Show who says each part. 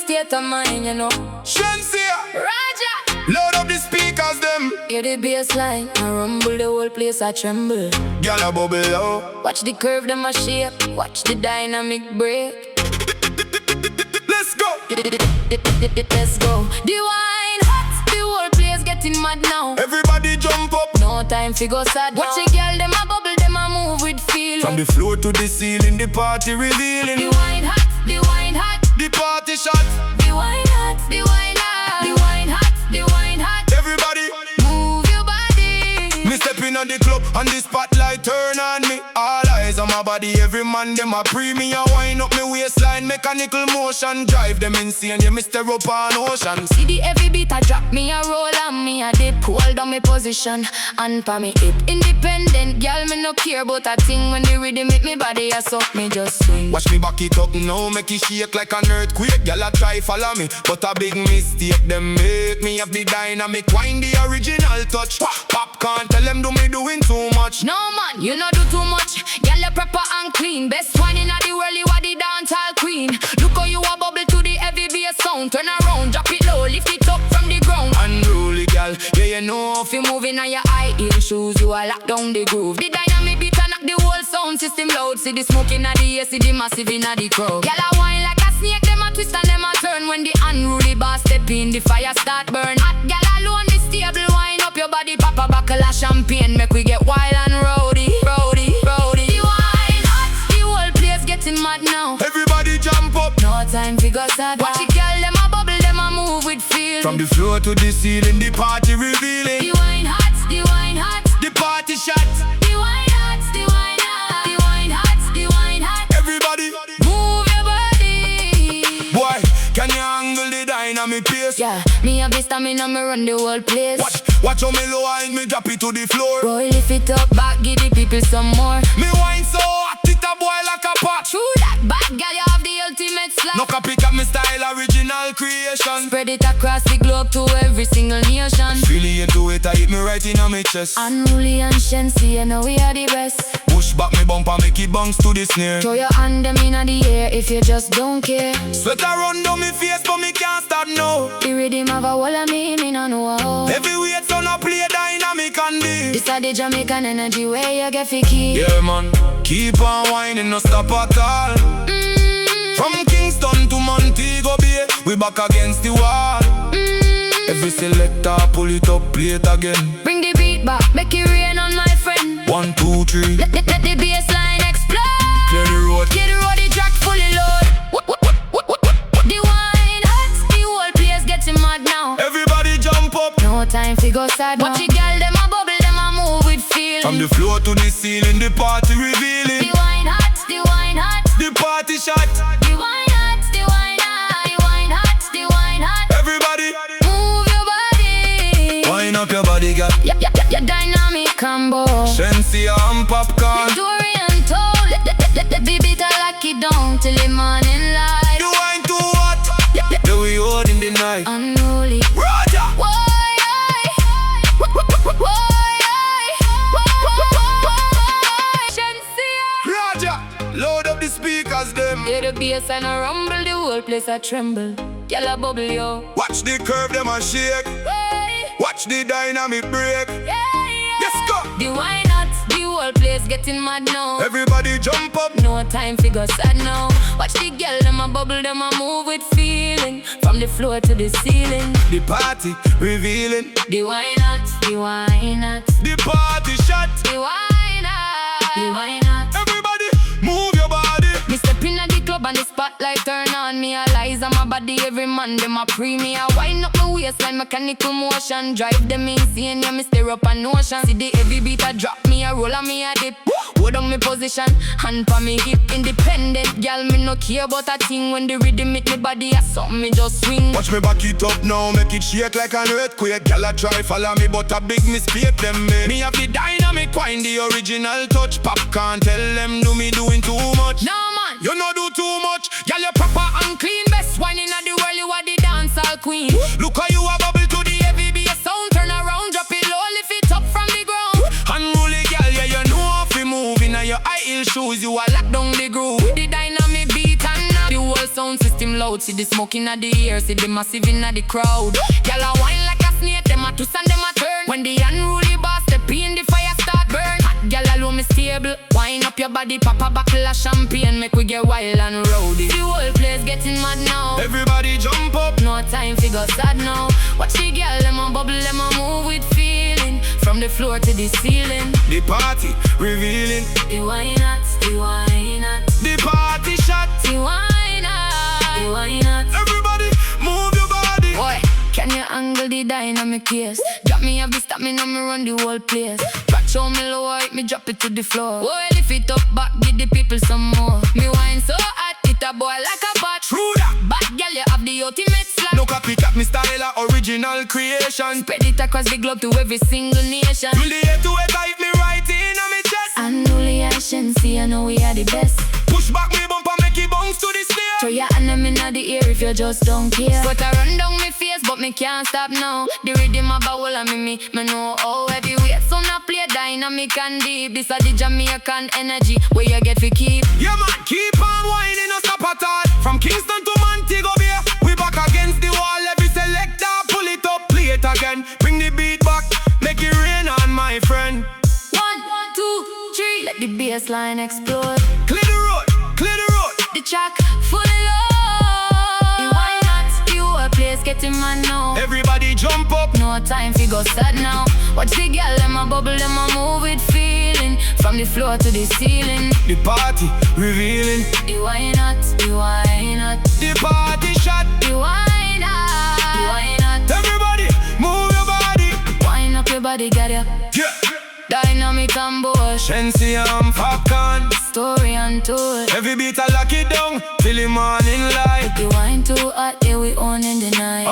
Speaker 1: state of mind, you know.
Speaker 2: Shenseea,
Speaker 1: Raja,
Speaker 2: load up the speakers them.
Speaker 1: hear the bass line, I rumble, the whole place I tremble.
Speaker 2: Gyal a bubble out.
Speaker 1: Watch the curve, them a shape. Watch the dynamic break.
Speaker 2: Let's go.
Speaker 1: Let's go. The wine hot, the whole place getting mad now.
Speaker 2: Everybody jump up.
Speaker 1: No time fi go sad. Watch the girl, them a bubble, them a move with feeling.
Speaker 2: From the floor to the ceiling, the party revealing.
Speaker 1: The wine hot, the wine hot,
Speaker 2: The party shot.
Speaker 1: the wine hot, the wine hot, the wine hot, the wine hot.
Speaker 2: Everybody,
Speaker 1: Move your body.
Speaker 2: me step in on the club and the spotlight turn on me. All eyes on my body, every man them a pre me. A wind up me waistline, mechanical motion. Drive them insane, you Mr. up on ocean.
Speaker 1: See the heavy beat I drop, me a roll and me a dip. Hold on me position and pa me hip. Independent, girl, me no care about a thing. When the rhythm hit me body, I suck me just swing.
Speaker 2: Watch me back it up now, make it shake like an earthquake. Girl a try follow me, but a big mistake them make. Me have the dynamic wine, the original touch. Popcaan, tell them do me doing too much.
Speaker 1: No man, you no do too much. Girl, you proper and clean. Best wine in the world, you are the dancehall queen. Look how you a bubble to the heavy bass sound. Turn around, drop it low, lift it up from the ground.
Speaker 2: Unruly girl, yeah you know.
Speaker 1: If you moving on your high heel shoes, you a lock down the groove. The dynamic beat and knock the whole sound system loud. See the smoke in the air, see the massive in the crowd. Girl a wine like a snake, them a twist and them a turn. When the unruly boss step in, the fire start burn. Hot girl alone, the stable wine up your body. Pop a buckle of champagne, make we get wild and rowdy, rowdy, rowdy. The wine hot, the whole place getting mad now.
Speaker 2: Everybody jump up.
Speaker 1: No time fi go sad. Watch it, girl, them a bubble, them a move with feel.
Speaker 2: From the floor to the ceiling, the party revealing.
Speaker 1: The wine hot, the wine hot,
Speaker 2: The party shot.
Speaker 1: the wine hot, the wine hot, the wine hot, the wine hot.
Speaker 2: Everybody,
Speaker 1: Move your body.
Speaker 2: boy, can you angle the dynamic pace?
Speaker 1: Yeah, me have the stamina, me run the whole place.
Speaker 2: Watch how me lower and me drop it to the floor.
Speaker 1: Roll lift it up back, give the people some more.
Speaker 2: Me wine so hot, it a boil like a pot.
Speaker 1: True that bad girl, you have the ultimate slap.
Speaker 2: No copycat me style, original creation.
Speaker 1: Spread it across the globe to every single nation.
Speaker 2: Really into it, I hit me right in on my chest.
Speaker 1: Unruly and Shenseea, you know we are the best.
Speaker 2: Push back me bumper, make it bounce to the snare.
Speaker 1: Throw your hand them in the air if you just don't care.
Speaker 2: Sweat a run down me face, but me can't stop now.
Speaker 1: The rhythm of a wall of me no know how.
Speaker 2: Every weight son a play dynamic and deep.
Speaker 1: This a the Jamaican energy where you get fi key.
Speaker 2: Yeah man, keep on whining, no stop at all. From Kingston to Montego Bay, we back against the wall. Every selector pull it up, play it again.
Speaker 1: Bring the beat back, make it rain on my friend.
Speaker 2: 1, 2, 3.
Speaker 1: Let the bass line explode.
Speaker 2: Clear the road.
Speaker 1: Get the road, the track fully load. The wine hot, the whole place getting mad now.
Speaker 2: Everybody jump up.
Speaker 1: No time fi go sad now. Watch it, girl, them a bubble, them a move with feel.
Speaker 2: From the floor to the ceiling, the party
Speaker 1: The
Speaker 2: revealing.
Speaker 1: wine hot, the wine hot,
Speaker 2: The party shot.
Speaker 1: the wine hot, the wine hot, the wine hot, the wine hot.
Speaker 2: Everybody,
Speaker 1: Move your body.
Speaker 2: wind up your body, girl.
Speaker 1: Your dynamic combo.
Speaker 2: Shenseea and Popcaan.
Speaker 1: Dorian told. Let the beat I lock it down till the morning light.
Speaker 2: You wine too hot. Yeah, we hold in the night.
Speaker 1: Unruly.
Speaker 2: Roger. Roger. Load up the speakers, them.
Speaker 1: Hear the bass and a rumble, the whole place a tremble. Girl a bubble, yo.
Speaker 2: Watch the curve, them a shake.
Speaker 1: Hey,
Speaker 2: Watch the dynamic break.
Speaker 1: yeah.
Speaker 2: Let's go.
Speaker 1: The wine hot, the whole place getting mad now.
Speaker 2: Everybody jump up.
Speaker 1: No time fi go sad now. Watch the girl, them a bubble, them a move with feeling. From the floor to the ceiling.
Speaker 2: The party revealing.
Speaker 1: The wine hot, the wine hot,
Speaker 2: The party shot.
Speaker 1: the wine hot, the wine hot.
Speaker 2: Everybody move your body.
Speaker 1: Me step in at the club and the spotlight turn on me. Eyes on my body, every man them a pre me. I wind up my waistline, mechanical motion. Drive them insane, yeah, me stir up a notion. See the heavy beat a drop me, a roll on me a dip. Hold on me position, hand pa me hip. Independent, girl, me no care about a thing. When the rhythm hit me body, I saw me just swing.
Speaker 2: Watch me back it up now, make it shake like an earthquake. Girl a try follow me, but a big mistake them make. Me have the dynamic wine, the original touch. Popcaan, tell them do me doing too much.
Speaker 1: No man,
Speaker 2: You no do too much.
Speaker 1: girl, you proper and clean. Best wine in the world, you are the dancehall queen.
Speaker 2: Look how you a bubble to the
Speaker 1: Heavy bass sound, turn around, drop it low, lift it up from the ground.
Speaker 2: unruly girl, yeah, you know how to move. In your high heel shoes, you a lock down the groove.
Speaker 1: The dynamic beat and the whole sound system loud. loud. See the smoke inna the air, see the massive inna the crowd. Gyal a wine like a snake, them a twist and them a turn. When the unruly boss step in, the fire start burn. Hot gyal alone me stable, wine up your body, pop a buckle of champagne, make we get wild and rowdy. The whole place getting mad now.
Speaker 2: Everybody jump up.
Speaker 1: No time fi go sad now. Watch the gyal them a bubble, them a move with feeling. From the floor to the ceiling.
Speaker 2: The party revealing.
Speaker 1: The wine hot, the wine hot.
Speaker 2: The party shot.
Speaker 1: The wine hot, the wine hot.
Speaker 2: Everybody move your body.
Speaker 1: Boy, can you angle the dynamic case? Drop me have the stop me now me run the whole place. Back show me lower, me drop it to the floor. Boy, lift it up back, give the people some more. Me wine so hot, it a boy like a pot.
Speaker 2: True that.
Speaker 1: Bad girl, you have the ultimate slap.
Speaker 2: No copycat me style a original creation.
Speaker 1: Spread it across the globe to every single nation.
Speaker 2: To the head to head, type me right in on me chest.
Speaker 1: Unruly and Shenseea, I know we are the best.
Speaker 2: Push back me bumper, make it bounce to the snare.
Speaker 1: Throw your hand them inna the air if you just don't care. But I run down me face, but me can't stop now. The rhythm of bowl and me know how heavyweight. So now play dynamic and deep. This a the Jamaican energy where you get to keep.
Speaker 2: Yeah man, keep on whining, no stop at all. From Kingston to Montego Bay, we back against the wall. Every selector pull it up, play it again. Bring the beat back, make it rain on my friend.
Speaker 1: 1, 2, 3, let the bassline explode.
Speaker 2: Clear the road, clear the road.
Speaker 1: The track full load. The wine hot, the whole place getting mad now.
Speaker 2: Everybody jump up.
Speaker 1: No time fi go sad now. Watch the girl them a bubble, them a move with feeling. From the floor to the ceiling.
Speaker 2: The party revealing.
Speaker 1: The wine hot, the wine hot.
Speaker 2: The party shot.
Speaker 1: The wine hot, the wine hot.
Speaker 2: Everybody move your body.
Speaker 1: Wine up your body, got ya.
Speaker 2: Yeah.
Speaker 1: Dynamic and bush.
Speaker 2: Shenseea and Popcaan.
Speaker 1: Story untold.
Speaker 2: Every beat I lock it down till the morning light.
Speaker 1: The wine too hot, yeah we on in the night.